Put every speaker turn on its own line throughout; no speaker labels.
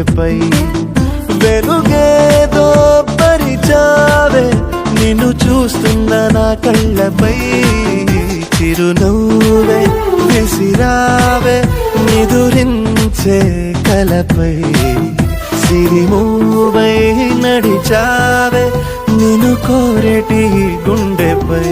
గుండెపై వెలుగేదో పరిచావే నిన్ను చూస్తున్న నా కళ్ళపై చిరునవ్వే విసిరావే నిదురించే కలపై సిరిమూవై నడిచావే నిన్ను కోరేటి గుండెపై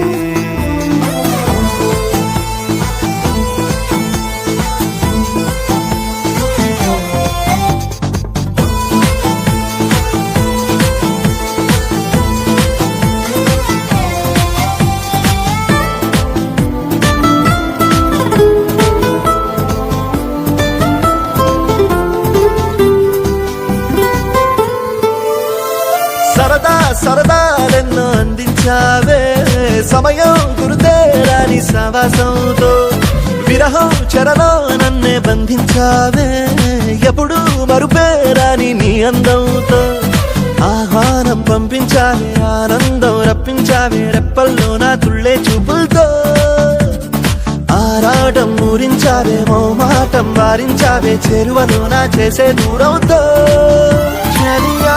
సరదాలెన్నో అందించావే సమయం గురుతేరాని సవాసంతో విరహం చెరలో నన్నే బంధించావే ఎప్పుడు మరుపేరాని నీ అందంతో ఆహ్వానం పంపించావే ఆనందం రప్పించావే రెప్పల్లో నా తుళ్ళే చూపులతో ఆరాటం ఊరించావే మోమాటం వారించావే చేరువలో నా చేసే దూరంతో చలియా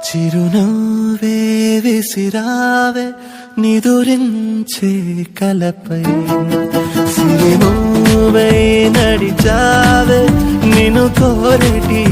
చిరునవ్వే విసిరావే నిదురించే కలపై సిరిమూవై నడిచావే నిన్ను కోరేటి